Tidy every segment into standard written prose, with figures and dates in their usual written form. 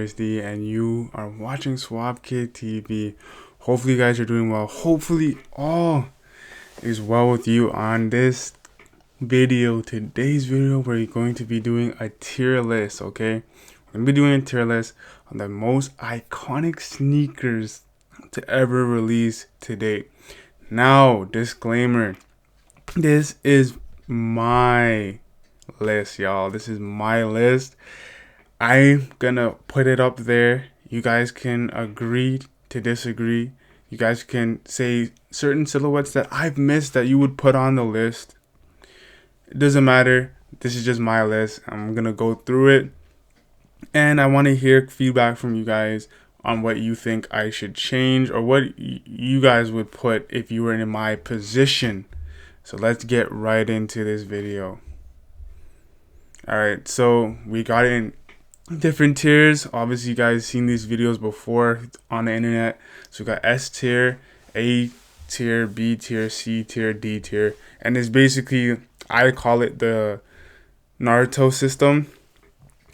And you are watching Suave Kid TV. Hopefully, you guys are doing well. Hopefully, all is well with you on this video. Today's video, we're going to be doing a tier list, okay? We're going to be doing a tier list on the most iconic sneakers to ever release to date. Now, disclaimer, this is my list, y'all. This is my list. I'm gonna put it up there. You guys can agree to disagree. You guys can say certain silhouettes that I've missed that you would put on the list. It doesn't matter. This is just my list. I'm gonna go through it. And I want to hear feedback from you guys on what you think I should change or what you guys would put if you were in my position. So let's get right into this video. Alright, so we got it in different tiers. Obviously, you guys seen these videos before on the internet. So we got S tier, A tier, B tier, C tier, D tier, and it's basically, I call it the Naruto system,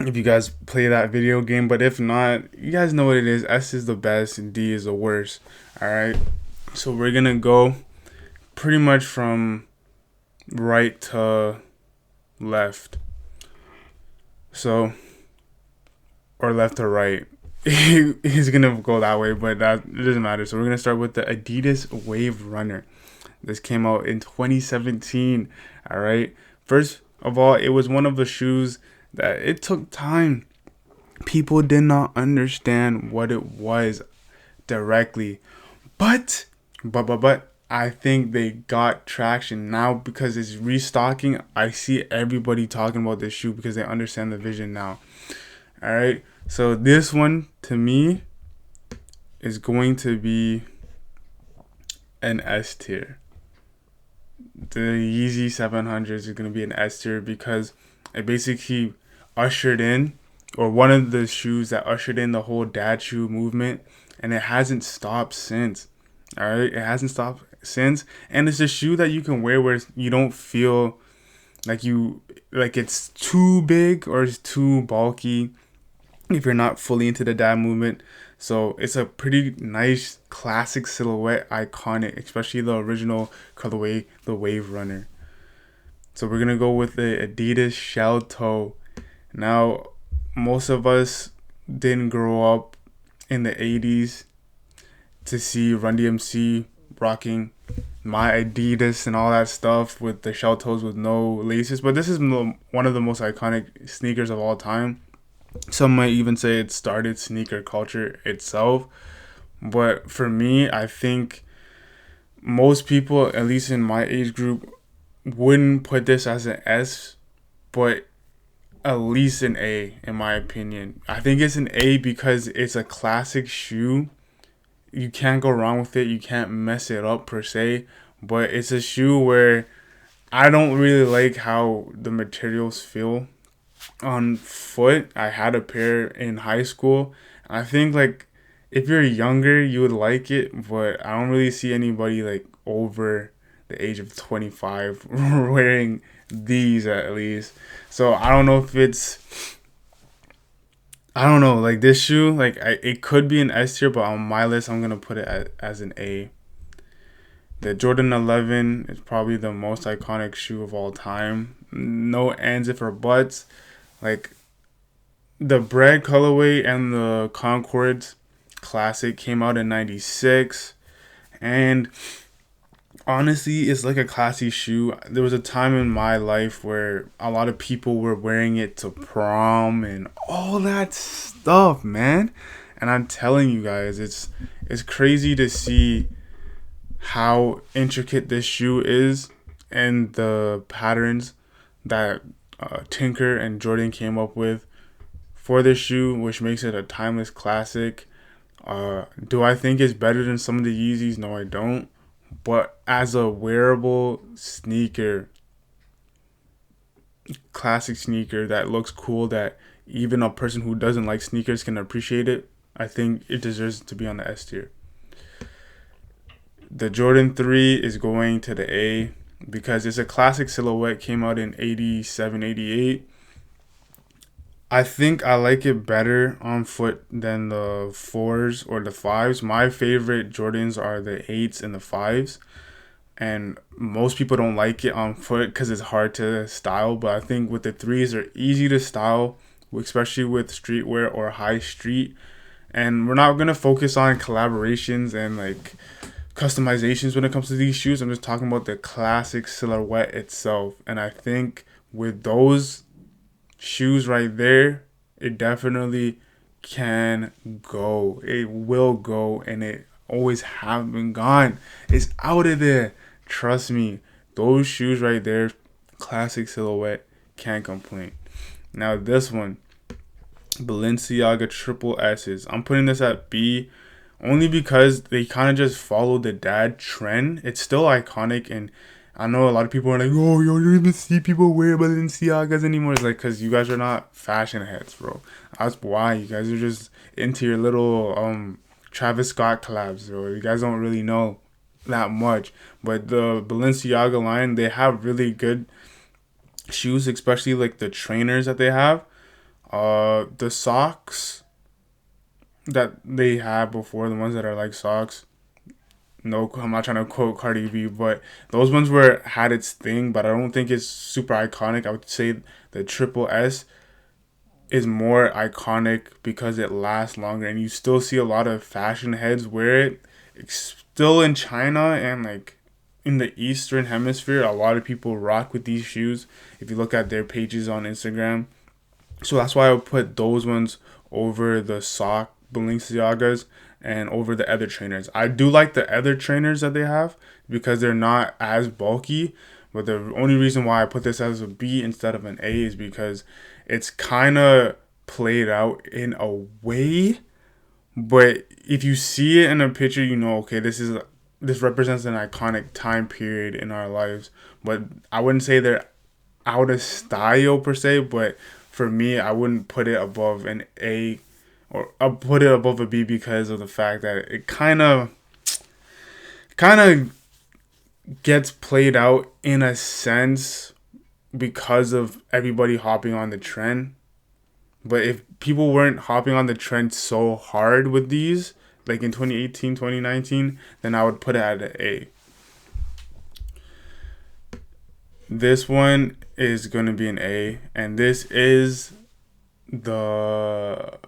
if you guys play that video game. But if not, you guys know what it is. S is the best and D is the worst. Alright, so we're gonna go pretty much from right to left. So, or left or right. He's gonna go that way, but that it doesn't matter. So we're gonna start with the Adidas Wave Runner. This came out in 2017. All right. First of all, it was one of the shoes that it took time. People did not understand what it was directly, but I think they got traction now because it's restocking. I see everybody talking about this shoe because they understand the vision now. Alright, so this one to me is going to be an S tier. The Yeezy 700s is going to be an S tier because it basically ushered in, or one of the shoes that ushered in the whole dad shoe movement, and it hasn't stopped since. Alright, it hasn't stopped since, and it's a shoe that you can wear where you don't feel like it's too big or it's too bulky if you're not fully into the dad movement. So it's a pretty nice classic silhouette, iconic, especially the original colorway, the Wave Runner. So we're gonna go with the Adidas Shell Toe. Now, most of us didn't grow up in the 80s to see Run DMC rocking my Adidas and all that stuff with the shell toes with no laces, but this is one of the most iconic sneakers of all time. Some might even say it started sneaker culture itself. But for me, I think most people, at least in my age group, wouldn't put this as an S, but at least an A, in my opinion. I think it's an A because it's a classic shoe. You can't go wrong with it. You can't mess it up per se. But it's a shoe where I don't really like how the materials feel on foot. I had a pair in high school. I think like if you're younger you would like it, but I don't really see anybody like over the age of 25 wearing these, at least. So I don't know if like this shoe, like it could be an S tier, but on my list I'm gonna put it as an A. The Jordan 11 is probably the most iconic shoe of all time. No ands, if or buts. Like the Bread colorway and the Concords Classic came out in 96, and honestly it's like a classy shoe. There was a time in my life where a lot of people were wearing it to prom and all that stuff, man. And I'm telling you guys, it's crazy to see how intricate this shoe is and the patterns that Tinker and Jordan came up with for this shoe, which makes it a timeless classic. Do I think it's better than some of the Yeezys? No, I don't. But as a wearable sneaker, classic sneaker that looks cool, that even a person who doesn't like sneakers can appreciate it, I think it deserves to be on the S tier. The Jordan 3 is going to the A because it's a classic silhouette, came out in 87, 88. I think I like it better on foot than the 4s or the 5s. My favorite Jordans are the 8s and the 5s. And most people don't like it on foot because it's hard to style. But I think with the 3s, they're easy to style, especially with streetwear or high street. And we're not going to focus on collaborations and like customizations when it comes to these shoes. I'm just talking about the classic silhouette itself. And I think with those shoes right there, it definitely can go. It will go, and it always have been gone. It's out of there. Trust me. Those shoes right there, classic silhouette, can't complain. Now this one, Balenciaga Triple S's. I'm putting this at B only because they kind of just follow the dad trend. It's still iconic, and I know a lot of people are like, oh, yo, you don't even see people wear Balenciagas anymore. It's like, because you guys are not fashion heads, bro. That's why. You guys are just into your little Travis Scott collabs, bro. You guys don't really know that much. But the Balenciaga line, they have really good shoes, especially like the trainers that they have. The socks that they had before, the ones that are like socks. No, I'm not trying to quote Cardi B, but those ones were had its thing, but I don't think it's super iconic. I would say the Triple S is more iconic because it lasts longer, and you still see a lot of fashion heads wear it. It's still in China and like in the Eastern Hemisphere, a lot of people rock with these shoes. If you look at their pages on Instagram, so that's why I would put those ones over the sock Balenciagas and over the other trainers. I do like the other trainers that they have because they're not as bulky. But the only reason why I put this as a B instead of an A is because it's kind of played out in a way. But if you see it in a picture, you know, okay, this represents an iconic time period in our lives. But I wouldn't say they're out of style per se, but for me, I wouldn't put it above an A, or I'll put it above a B because of the fact that it kind of gets played out in a sense because of everybody hopping on the trend. But if people weren't hopping on the trend so hard with these, like in 2018, 2019, then I would put it at an A. This one is going to be an A, and this is the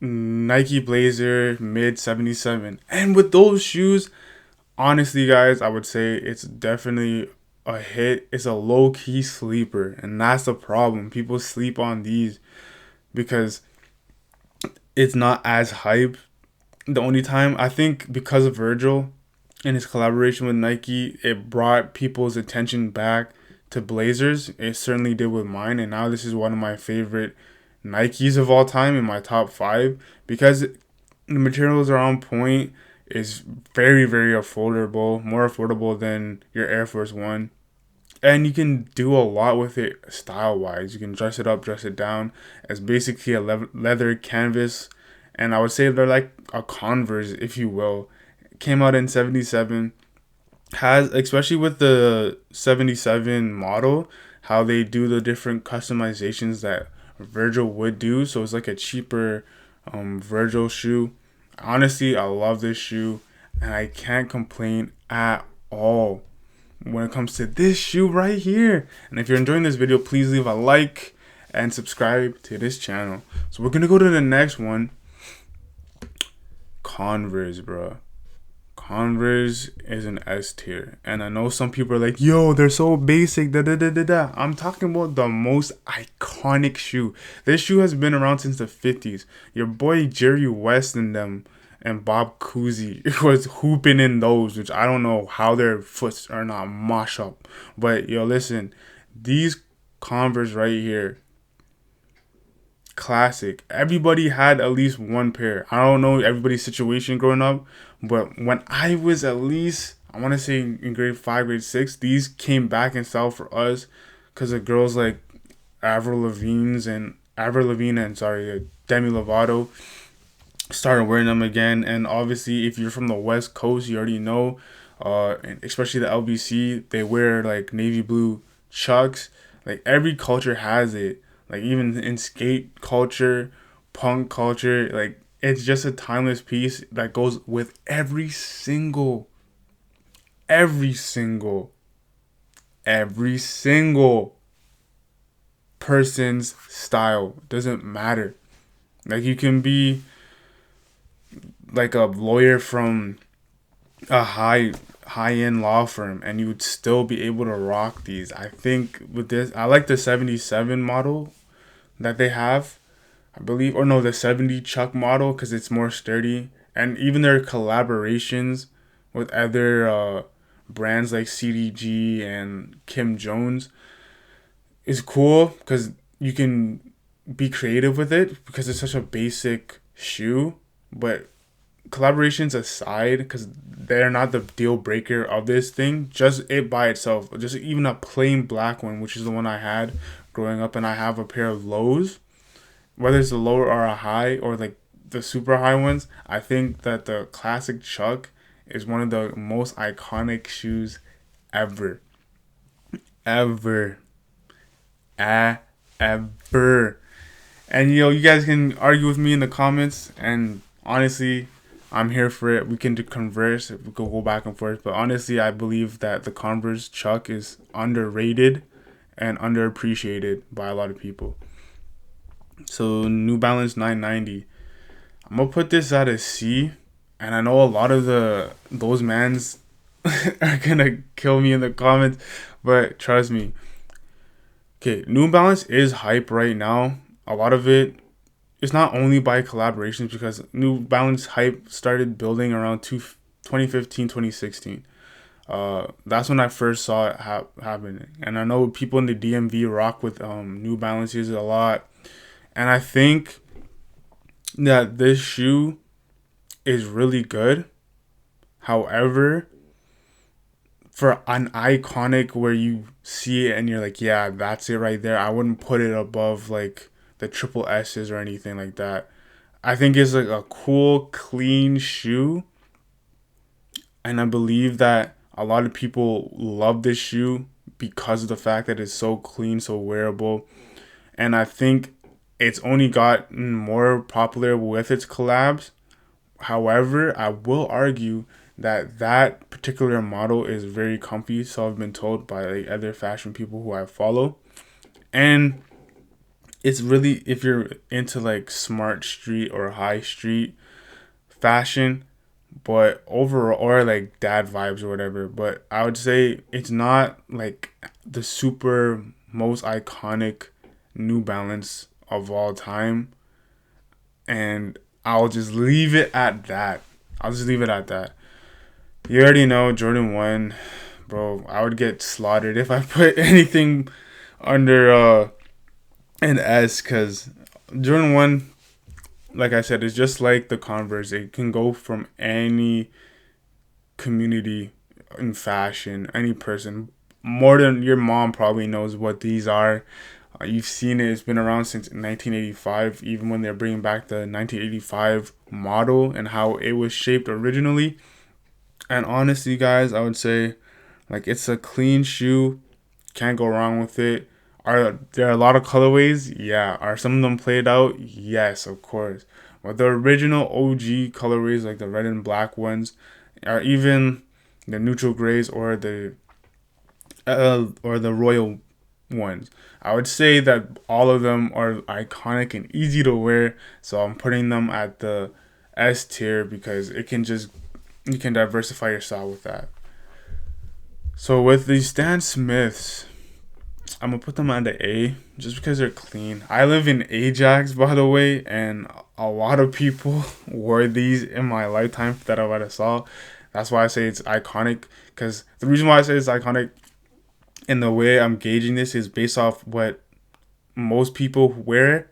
Nike Blazer Mid 77. And with those shoes, honestly, guys, I would say it's definitely a hit. It's a low-key sleeper, and that's the problem. People sleep on these because it's not as hype. The only time, I think, because of Virgil and his collaboration with Nike, it brought people's attention back to Blazers. It certainly did with mine, and now this is one of my favorite Nikes of all time in my top 5 because the materials are on point. It's very, very affordable, more affordable than your Air Force One. And you can do a lot with it style-wise. You can dress it up, dress it down. It's basically a leather canvas. And I would say they're like a Converse, if you will. Came out in 77. Has, especially with the 77 model, how they do the different customizations that Virgil would do. So it's like a cheaper Virgil shoe. Honestly, I love this shoe. And I can't complain at all when it comes to this shoe right here. And if you're enjoying this video, please leave a like and subscribe to this channel. So we're gonna go to the next one. Converse, bro. Converse is an S tier, and I know some people are like, yo, they're so basic, da da da da da. I'm talking about the most iconic shoe. This shoe has been around since the 50s. Your boy Jerry West and them and Bob Cousy was hooping in those, which I don't know how their foots are not mosh up. But yo, listen, these Converse right here, classic. Everybody had at least one pair. I don't know everybody's situation growing up, but when I was at least, I want to say in grade 5, grade 6, these came back in style for us because of girls like Avril Lavigne and Demi Lovato started wearing them again. And obviously, if you're from the West Coast, you already know, and especially the LBC, they wear like navy blue Chucks. Like every culture has it. Like even in skate culture, punk culture, like it's just a timeless piece that goes with every single every single person's style. Doesn't matter. Like you can be like a lawyer from a high end law firm and you would still be able to rock these. I think with this, I like the 77 model that they have, I believe, or no, the 70 Chuck model because it's more sturdy. And even their collaborations with other brands like CDG and Kim Jones is cool because you can be creative with it because it's such a basic shoe. But collaborations aside, because they're not the deal breaker of this thing, just it by itself, just even a plain black one, which is the one I had growing up, and I have a pair of lows, whether it's a low or a high or like the super high ones, I think that the classic Chuck is one of the most iconic shoes ever. Ever. Ever. And you guys can argue with me in the comments, and honestly, I'm here for it. We can converse. We could go back and forth. But honestly, I believe that the Converse Chuck is underrated and underappreciated by a lot of people. So New Balance 990. I'm gonna put this at a C, and I know a lot of those mans are gonna kill me in the comments, but trust me. Okay, New Balance is hype right now. A lot of it is not only by collaborations because New Balance hype started building around 2015, 2016. That's when I first saw it happening. And I know people in the DMV rock with New Balances a lot. And I think that this shoe is really good. However, for an iconic where you see it and you're like, yeah, that's it right there, I wouldn't put it above like the Triple S's or anything like that. I think it's like a cool, clean shoe. And I believe that a lot of people love this shoe because of the fact that it's so clean, so wearable. And I think it's only gotten more popular with its collabs. However, I will argue that particular model is very comfy, so I've been told by like other fashion people who I follow. And it's really, if you're into like smart street or high street fashion, but overall, or like dad vibes or whatever, but I would say it's not like the super most iconic New Balance of all time. And I'll just leave it at that. You already know Jordan 1, bro. I would get slaughtered if I put anything under an S, because Jordan 1, like I said, is just like the Converse. It can go from any community in fashion, any person. More than your mom probably knows what these are. You've seen it. It's been around since 1985, even when they're bringing back the 1985 model and how it was shaped originally. And honestly, guys, I would say, like, it's a clean shoe. Can't go wrong with it. Are there a lot of colorways? Yeah. Are some of them played out? Yes, of course. But the original OG colorways, like the red and black ones, or even the neutral grays or the royal ones, I would say that all of them are iconic and easy to wear. So I'm putting them at the S tier because you can diversify your style with that. So with these Stan Smiths, I'm gonna put them at the A just because they're clean. I live in Ajax, by the way, and a lot of people wore these in my lifetime that I saw. That's why I say it's iconic, because the reason why I say it's iconic and the way I'm gauging this is based off what most people wear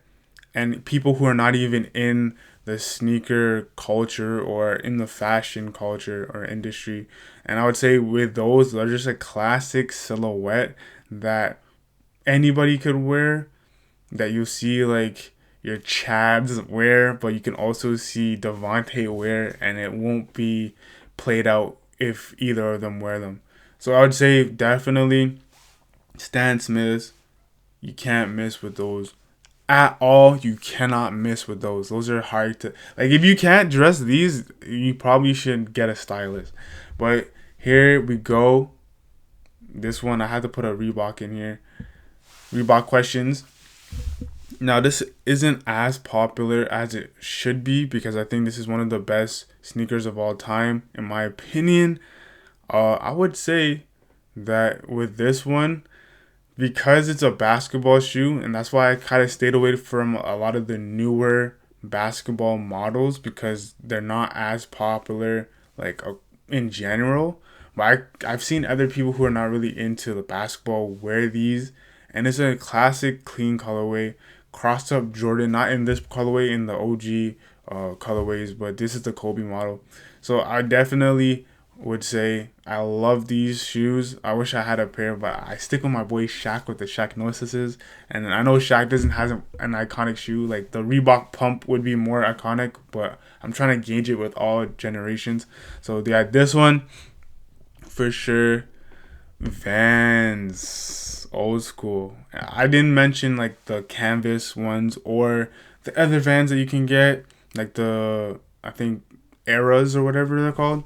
and people who are not even in the sneaker culture or in the fashion culture or industry. And I would say with those, they're just a classic silhouette that anybody could wear, that you see like your Chads wear, but you can also see Devontae wear, and it won't be played out if either of them wear them. So I would say definitely Stan Smiths. You can't miss with those. at all. You cannot miss with those. Those are hard to, like, if you can't dress these, you probably should get a stylist. But here we go. This one, I had to put a Reebok in here. Reebok Questions. Now, this isn't as popular as it should be because I think this is one of the best sneakers of all time, in my opinion. I would say that with this one, because it's a basketball shoe, and that's why I kind of stayed away from a lot of the newer basketball models because they're not as popular, like, in general. But I've seen other people who are not really into the basketball wear these, and it's a classic clean colorway, crossed up Jordan, not in this colorway, in the OG colorways, but this is the Kobe model. So I definitely would say I love these shoes. I wish I had a pair, but I stick with my boy Shaq with the Shaqnosises. And I know Shaq doesn't have an iconic shoe. Like, the Reebok Pump would be more iconic, but I'm trying to gauge it with all generations. So yeah, this one for sure. Vans, old school. I didn't mention like the canvas ones or the other Vans that you can get, like the, I think, Eras or whatever they're called.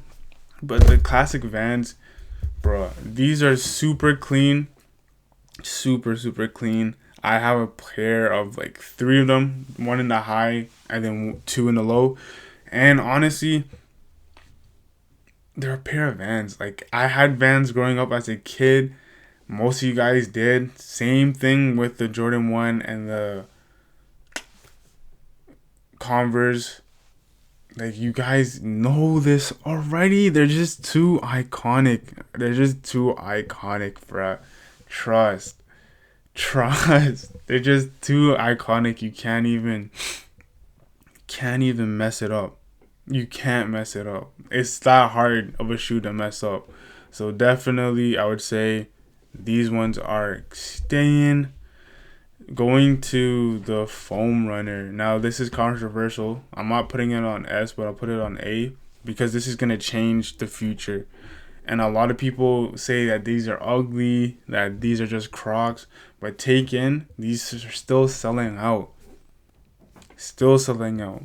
But the classic Vans, bro, these are super clean. Super, super clean. I have a pair of like 3 of them, 1 in the high and then 2 in the low. And honestly, they're a pair of Vans. Like, I had Vans growing up as a kid. Most of you guys did. Same thing with the Jordan 1 and the Converse. Like, you guys know this already. They're just too iconic. They're just too iconic, bruh. Trust. They're just too iconic. You can't even mess it up. You can't mess it up. It's that hard of a shoe to mess up. So definitely, I would say these ones are staying. Going to the foam runner. Now, this is controversial. I'm not putting it on S, but I'll put it on A because this is going to change the future. And a lot of people say that these are ugly, that these are just Crocs. But take in, these are still selling out. Still selling out.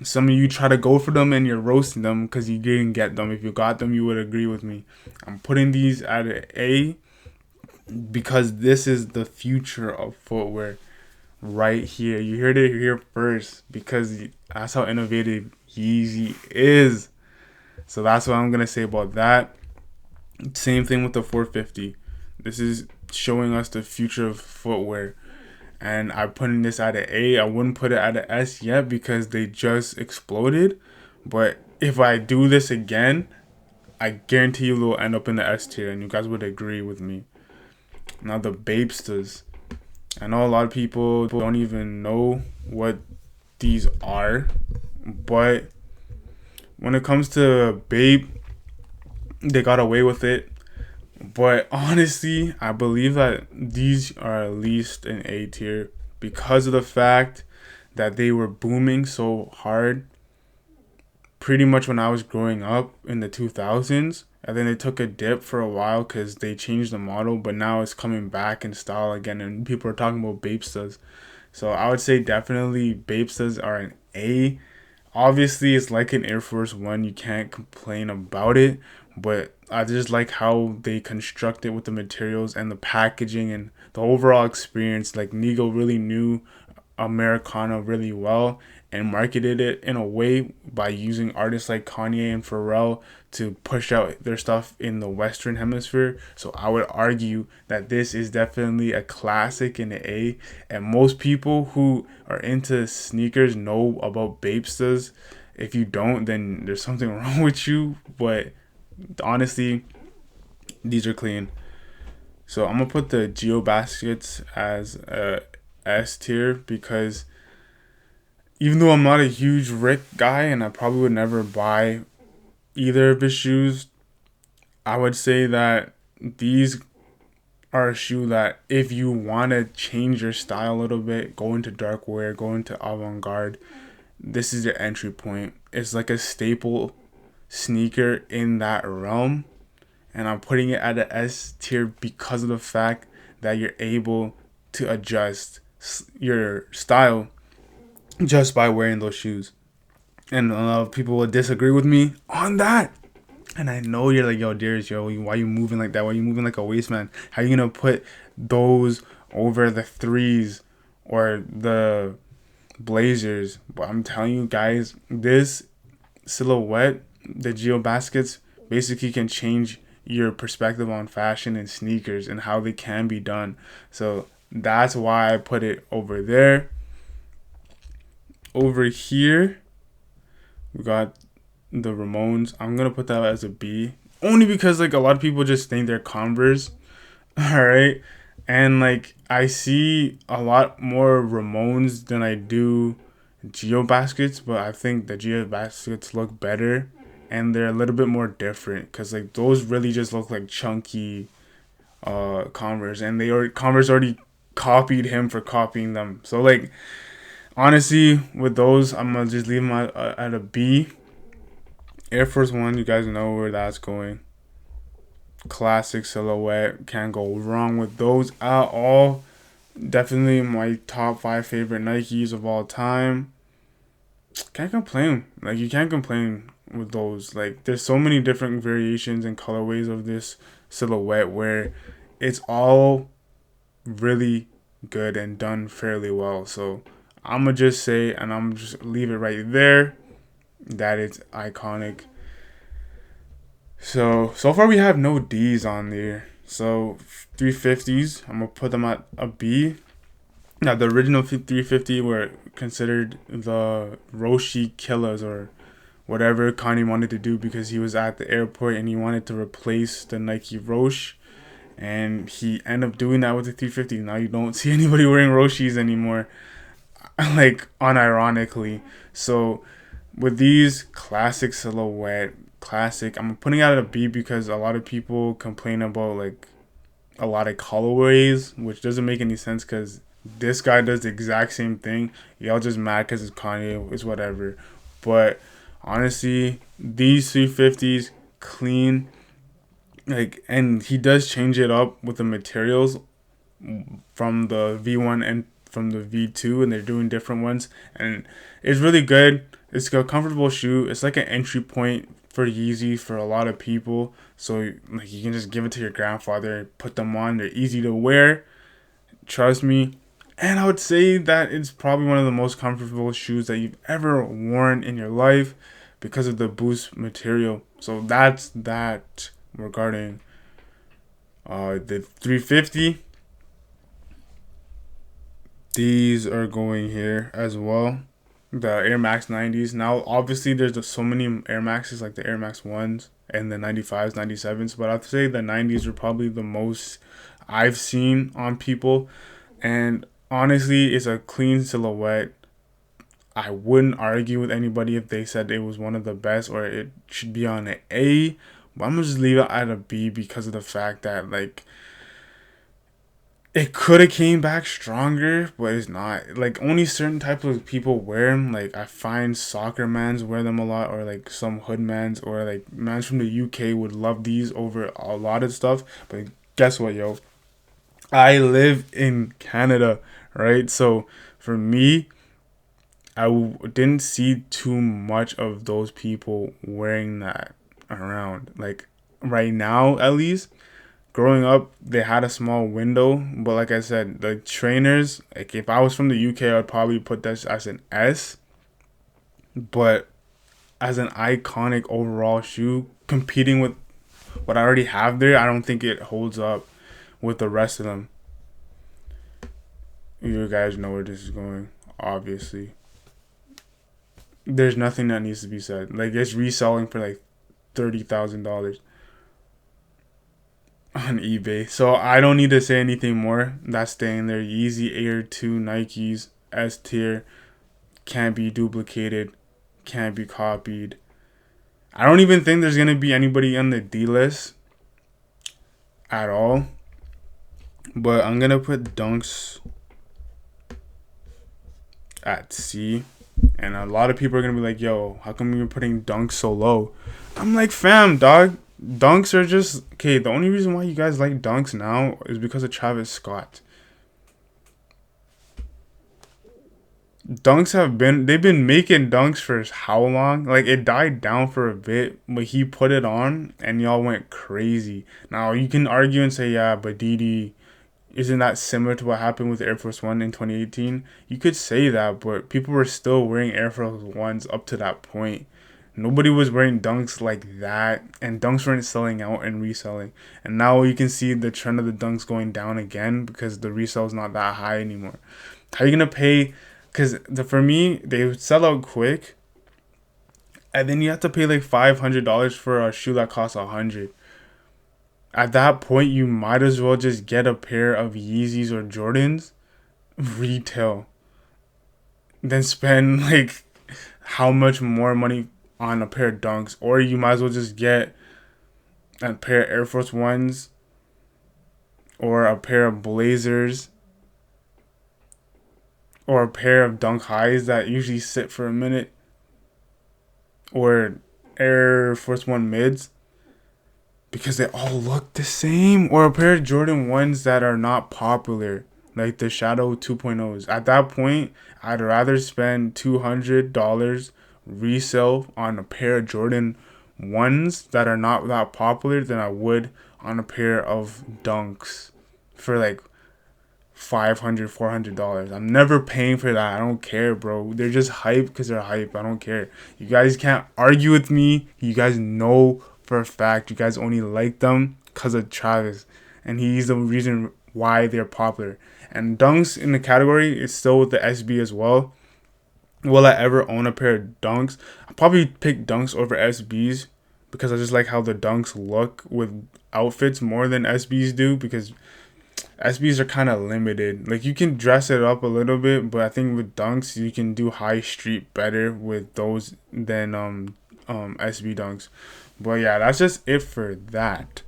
Some of you try to go for them and you're roasting them because you didn't get them. If you got them, you would agree with me. I'm putting these at an A because this is the future of footwear right here. You heard it here first because that's how innovative Yeezy is. So that's what I'm going to say about that. Same thing with the 450. This is showing us the future of footwear. And I'm putting this at an A. I wouldn't put it at an S yet because they just exploded. But if I do this again, I guarantee you will end up in the S tier. And you guys would agree with me. Now, the Bapestas. I know a lot of people don't even know what these are. But when it comes to Bape, they got away with it. But honestly, I believe that these are at least an A tier because of the fact that they were booming so hard pretty much when I was growing up in the 2000s. And then they took a dip for a while because they changed the model. But now it's coming back in style again. And people are talking about Bapestas. So I would say definitely Bapestas are an A. Obviously, it's like an Air Force One. You can't complain about it. But I just like how they construct it with the materials and the packaging and the overall experience. Like, Nigo really knew Americana really well and marketed it in a way by using artists like Kanye and Pharrell to push out their stuff in the Western Hemisphere. So I would argue that this is definitely a classic in the A. And most people who are into sneakers know about Bapestas. If you don't, then there's something wrong with you. But honestly, these are clean. So I'm gonna put the Geo Baskets as a S tier because even though I'm not a huge Rick guy and I probably would never buy either of his shoes, I would say that these are a shoe that if you want to change your style a little bit, go into dark wear, go into avant-garde, this is your entry point. It's like a staple sneaker in that realm, and I'm putting it at an S tier because of the fact that you're able to adjust your style just by wearing those shoes. And a lot of people will disagree with me on that. And I know you're like, yo, Darius, yo, why you moving like that? Why you moving like a waste man? How you gonna put those over the threes or the blazers? But I'm telling you guys, this silhouette, the Geo baskets, basically can change your perspective on fashion and sneakers and how they can be done. So that's why I put it over there. Over here, we got the Ramones. I'm gonna put that as a B, only because like a lot of people just think they're Converse. All right, and like I see a lot more Ramones than I do Geo baskets, but I think the Geo baskets look better and they're a little bit more different because like those really just look like chunky Converse, and Converse already copied him for copying them. So like honestly, with those, I'm gonna just leave them at a B. Air Force One, you guys know where that's going. Classic silhouette, can't go wrong with those at all. Definitely my top 5 favorite Nikes of all time. Can't complain. Like, you can't complain with those. Like, there's so many different variations and colorways of this silhouette where it's all really good and done fairly well. So I'm gonna just say, and I'm just leave it right there, that it's iconic. So far we have no D's on there. So 350s, I'm gonna put them at a B. Now the original 350 were considered the Roshi killers or whatever Kanye wanted to do because he was at the airport and he wanted to replace the Nike Roche, and he ended up doing that with the 350. Now you don't see anybody wearing Roshis anymore, like unironically. So with these classic silhouette, I'm putting out a B because a lot of people complain about like a lot of colorways, which doesn't make any sense because this guy does the exact same thing. Y'all just mad because it's Kanye, it's whatever. But honestly, these 350s clean, like, and he does change it up with the materials from the V1 and from the V2, and they're doing different ones, and it's really good. It's a comfortable shoe. It's like an entry point for Yeezy for a lot of people. So like you can just give it to your grandfather, put them on. They're easy to wear. Trust me. And I would say that it's probably one of the most comfortable shoes that you've ever worn in your life because of the Boost material. So that's that regarding the 350. These are going here as well. The Air Max 90s. Now, obviously, there's so many Air Maxes, like the Air Max 1s and the 95s, 97s. But I'd say the 90s are probably the most I've seen on people. And honestly, it's a clean silhouette. I wouldn't argue with anybody if they said it was one of the best or it should be on an A. But I'm going to just leave it at a B because of the fact that, like, it could have came back stronger, but it's not. Like, only certain types of people wear them. Like, I find soccer mans wear them a lot, or like some hood mans, or like mans from the UK would love these over a lot of stuff. But guess what, yo? I live in Canada, right? So for me, I didn't see too much of those people wearing that around. Like, right now, at least. Growing up, they had a small window, but like I said, the trainers, like if I was from the UK, I would probably put this as an S. But as an iconic overall shoe, competing with what I already have there, I don't think it holds up with the rest of them. You guys know where this is going, obviously. There's nothing that needs to be said. Like, it's reselling for like $30,000. On eBay. So I don't need to say anything more. That's staying there. Yeezy Air 2 Nikes S tier. Can't be duplicated. Can't be copied. I don't even think there's going to be anybody on the D list at all. But I'm going to put Dunks at C. And a lot of people are going to be like, yo, how come you're putting Dunks so low? I'm like, fam, dog. Dunks are just... Okay, the only reason why you guys like Dunks now is because of Travis Scott. they've been making dunks for how long? Like, it died down for a bit, but he put it on and y'all went crazy. Now you can argue and say, yeah, but DD, isn't that similar to what happened with Air Force One in 2018? You could say that, but people were still wearing Air Force Ones up to that point. Nobody was wearing dunks like that, and dunks weren't selling out and reselling. And now you can see the trend of the dunks going down again because the resale is not that high anymore. How are you gonna pay? Because for me, they sell out quick, and then you have to pay like $500 for a shoe that costs $100. At that point, you might as well just get a pair of Yeezys or Jordans retail than spend like how much more money on a pair of dunks. Or you might as well just get a pair of Air Force Ones or a pair of Blazers or a pair of Dunk Highs that usually sit for a minute, or Air Force One mids, because they all look the same, or a pair of Jordan 1s that are not popular, like the Shadow 2.0s. At that point, I'd rather spend $200 resale on a pair of Jordan 1s that are not that popular than I would on a pair of Dunks for like $500, $400. I'm never paying for that. I don't care, bro. They're just hype because they're hype. I don't care. You guys can't argue with me. You guys know for a fact you guys only like them because of Travis, and he's the reason why they're popular. And dunks in the category is still with the SB as well. Will I ever own a pair of dunks? I'll probably pick dunks over SBs because I just like how the dunks look with outfits more than SBs do, because SBs are kind of limited. Like, you can dress it up a little bit, but I think with dunks you can do high street better with those than SB dunks. But yeah, that's just it for that.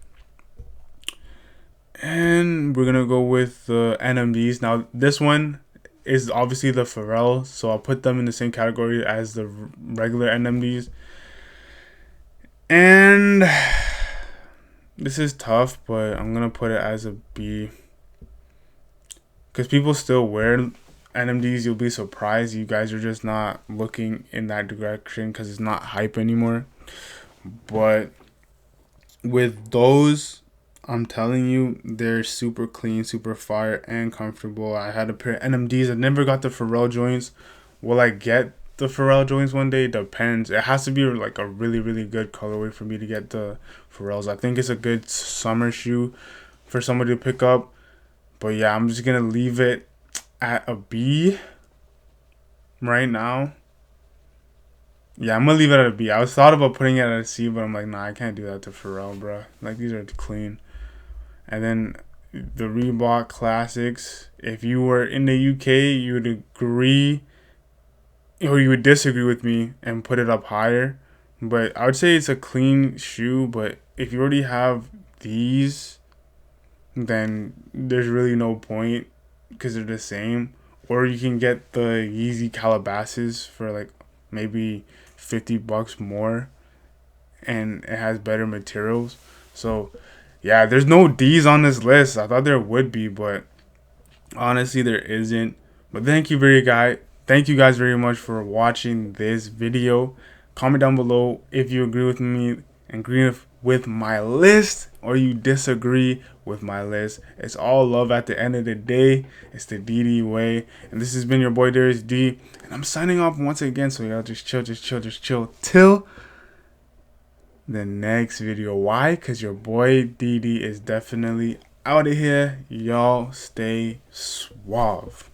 And we're gonna go with the NMDs. Now this one is obviously the Pharrell, so I'll put them in the same category as the regular NMDs. And this is tough, but I'm gonna put it as a B, because people still wear NMDs. You'll be surprised. You guys are just not looking in that direction because it's not hype anymore. But with those, I'm telling you, they're super clean, super fire, and comfortable. I had a pair of NMDs. I never got the Pharrell joints. Will I get the Pharrell joints one day? Depends. It has to be like a really, really good colorway for me to get the Pharrells. I think it's a good summer shoe for somebody to pick up. But yeah, I'm just going to leave it at a B right now. Yeah, I'm going to leave it at a B. I was thought about putting it at a C, but I'm like, nah, I can't do that to Pharrell, bro. Like, these are clean. And then the Reebok Classics. If you were in the UK, you would agree or you would disagree with me and put it up higher. But I would say it's a clean shoe. But if you already have these, then there's really no point because they're the same. Or you can get the Yeezy Calabasas for like maybe $50 more, and it has better materials. So yeah, there's no D's on this list. I thought there would be, but honestly there isn't. But thank you guys very much for watching this video. Comment down below if you agree with me and agree with my list, or you disagree with my list. It's all love at the end of the day. It's the DD way. And this has been your boy Darius D. And I'm signing off once again. So y'all just chill till the next video. Why? Because your boy DD is definitely out of here. Y'all stay suave.